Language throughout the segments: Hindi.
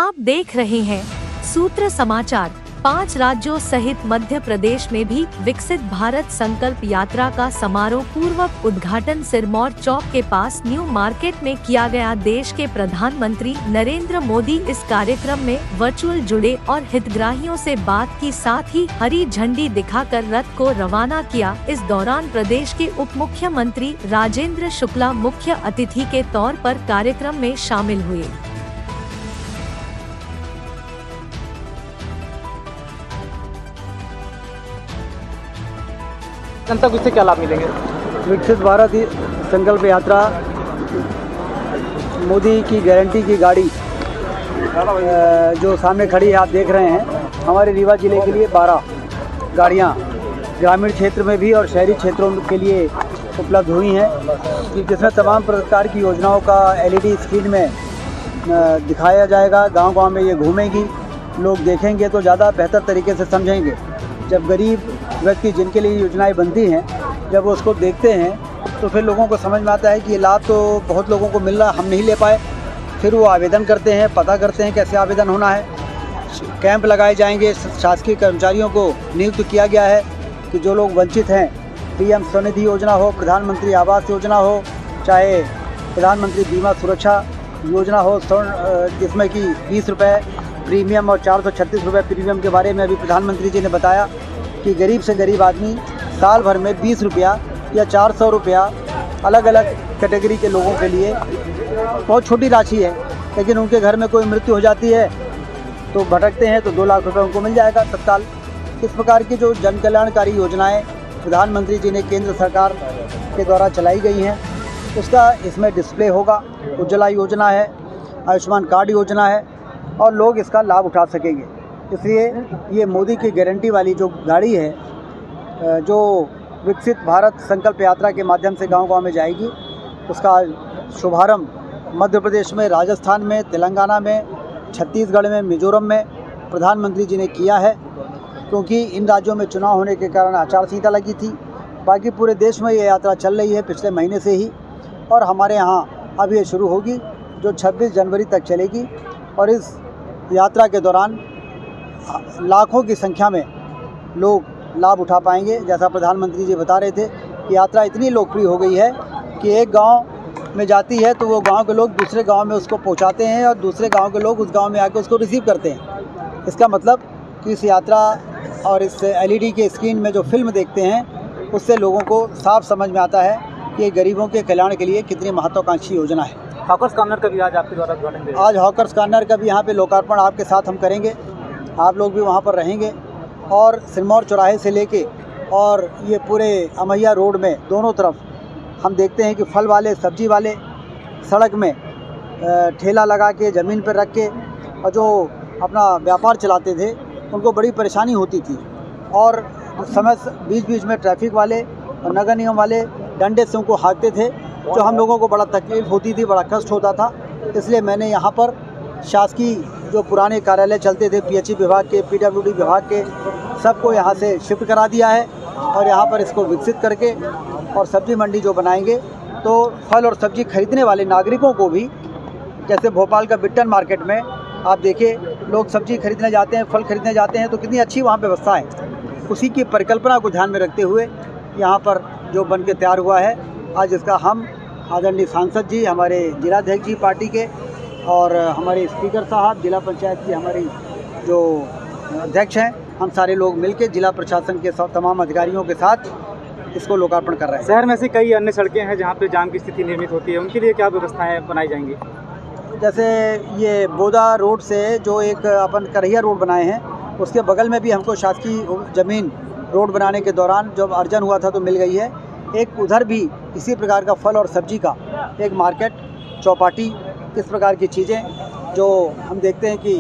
आप देख रहे हैं सूत्र समाचार। 5 राज्यों सहित मध्य प्रदेश में भी विकसित भारत संकल्प यात्रा का समारोह पूर्वक उद्घाटन सिरमौर चौक के पास न्यू मार्केट में किया गया। देश के प्रधानमंत्री नरेंद्र मोदी इस कार्यक्रम में वर्चुअल जुड़े और हितग्राहियों से बात की, साथ ही हरी झंडी दिखाकर रथ को रवाना किया। इस दौरान प्रदेश के उप मुख्यमंत्री राजेंद्र शुक्ला मुख्य अतिथि के तौर पर कार्यक्रम में शामिल हुए। जनता को इससे क्या लाभ मिलेंगे? विकसित भारत संकल्प यात्रा, मोदी की गारंटी की गाड़ी जो सामने खड़ी है, आप देख रहे हैं। हमारे रीवा जिले के लिए 12 गाड़ियाँ ग्रामीण क्षेत्र में भी और शहरी क्षेत्रों के लिए उपलब्ध हुई हैं, जिसमें तमाम प्रकार की योजनाओं का LED स्क्रीन में दिखाया जाएगा। गांव-गांव में ये घूमेंगी, लोग देखेंगे तो ज़्यादा बेहतर तरीके से समझेंगे। जब गरीब व्यक्ति जिनके लिए योजनाएं बनती हैं, जब वो उसको देखते हैं तो फिर लोगों को समझ में आता है कि ये लाभ तो बहुत लोगों को मिल रहा, हम नहीं ले पाए। फिर वो आवेदन करते हैं, पता करते हैं कैसे आवेदन होना है। कैंप लगाए जाएंगे, शासकीय कर्मचारियों को नियुक्त किया गया है कि जो लोग वंचित हैं, PM स्वनिधि योजना हो, प्रधानमंत्री आवास योजना हो, चाहे प्रधानमंत्री बीमा सुरक्षा योजना हो, जिसमें कि 20 रुपये प्रीमियम और 436 रुपये प्रीमियम के बारे में अभी प्रधानमंत्री जी ने बताया कि गरीब से गरीब आदमी साल भर में 20 रुपया या 400 रुपया अलग अलग कैटेगरी के लोगों के लिए बहुत छोटी राशि है, लेकिन उनके घर में कोई मृत्यु हो जाती है तो भटकते हैं तो 2 लाख रुपये उनको मिल जाएगा तत्काल। इस प्रकार की जो जन कल्याणकारी योजनाएँ प्रधानमंत्री जी ने केंद्र सरकार के द्वारा चलाई गई हैं, उसका इसमें डिस्प्ले होगा। उज्ज्वला योजना है, आयुष्मान कार्ड योजना है और लोग इसका लाभ उठा सकेंगे। इसलिए ये मोदी की गारंटी वाली जो गाड़ी है, जो विकसित भारत संकल्प यात्रा के माध्यम से गांव-गांव में जाएगी, उसका शुभारंभ मध्य प्रदेश में, राजस्थान में, तेलंगाना में, छत्तीसगढ़ में, मिजोरम में प्रधानमंत्री जी ने किया है, क्योंकि इन राज्यों में चुनाव होने के कारण आचार संहिता लगी थी। बाकी पूरे देश में ये यात्रा चल रही है पिछले महीने से ही, और हमारे यहाँ अब ये शुरू होगी जो 26 जनवरी तक चलेगी। और इस यात्रा के दौरान लाखों की संख्या में लोग लाभ उठा पाएंगे। जैसा प्रधानमंत्री जी बता रहे थे कि यात्रा इतनी लोकप्रिय हो गई है कि एक गांव में जाती है तो वो गांव के लोग दूसरे गांव में उसको पहुंचाते हैं और दूसरे गांव के लोग उस गांव में आकर उसको रिसीव करते हैं। इसका मतलब कि इस यात्रा और इस LED के स्क्रीन में जो फिल्म देखते हैं, उससे लोगों को साफ समझ में आता है कि ये गरीबों के कल्याण के लिए कितनी महत्वाकांक्षी योजना है। हॉकर्स कॉर्नर का भी आज आपके द्वारा उद्घाटन, आज हॉकर्स कॉर्नर का भी यहाँ पे लोकार्पण आपके साथ हम करेंगे। आप लोग भी वहाँ पर रहेंगे और सिरमौर चौराहे से लेके और ये पूरे अमैया रोड में दोनों तरफ हम देखते हैं कि फल वाले, सब्जी वाले सड़क में ठेला लगा के ज़मीन पर रख के और जो अपना व्यापार चलाते थे, उनको बड़ी परेशानी होती थी। और समय बीच बीच में ट्रैफिक वाले और नगर निगम वाले डंडे से उनको हाँकते थे, जो हम लोगों को बड़ा तकलीफ होती थी, बड़ा कष्ट होता था। इसलिए मैंने यहाँ पर शासकीय जो पुराने कार्यालय चलते थे, PHE विभाग के, PWD विभाग के, सबको यहाँ से शिफ्ट करा दिया है और यहाँ पर इसको विकसित करके और सब्जी मंडी जो बनाएंगे तो फल और सब्जी खरीदने वाले नागरिकों को भी, जैसे भोपाल का बिट्टन मार्केट में आप देखिए लोग सब्जी खरीदने जाते हैं, फल खरीदने जाते हैं, तो कितनी अच्छी वहाँ व्यवस्था है। उसी की परिकल्पना को ध्यान में रखते हुए यहाँ पर जो बन के तैयार हुआ है, आज इसका हम आदरणीय सांसद जी, हमारे जिलाध्यक्ष जी पार्टी के, और हमारे स्पीकर साहब, जिला पंचायत की हमारी जो अध्यक्ष हैं, हम सारे लोग मिलकर जिला प्रशासन के तमाम अधिकारियों के साथ इसको लोकार्पण कर रहे हैं। शहर में से कई अन्य सड़कें हैं जहाँ पे जाम की स्थिति निर्मित होती है, उनके लिए क्या व्यवस्थाएं बनाई जाएंगी? जैसे ये बोदा रोड से जो एक अपन करहिया रोड बनाए हैं, उसके बगल में भी हमको शासकीय ज़मीन रोड बनाने के दौरान जब अर्जन हुआ था तो मिल गई है। एक उधर भी इसी प्रकार का फल और सब्जी का एक मार्केट, चौपाटी, इस प्रकार की चीज़ें जो हम देखते हैं कि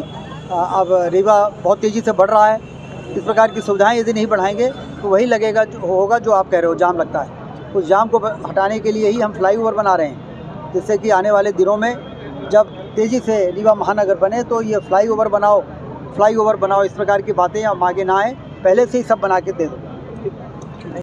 अब रीवा बहुत तेज़ी से बढ़ रहा है। इस प्रकार की सुविधाएं यदि नहीं बढ़ाएंगे तो वही लगेगा होगा जो आप कह रहे हो, जाम लगता है। उस जाम को हटाने के लिए ही हम फ्लाईओवर बना रहे हैं, जिससे कि आने वाले दिनों में जब तेज़ी से रीवा महानगर बने तो ये फ्लाईओवर बनाओ, इस प्रकार की बातें हम आगे ना आए, पहले से ही सब बना के दे दो।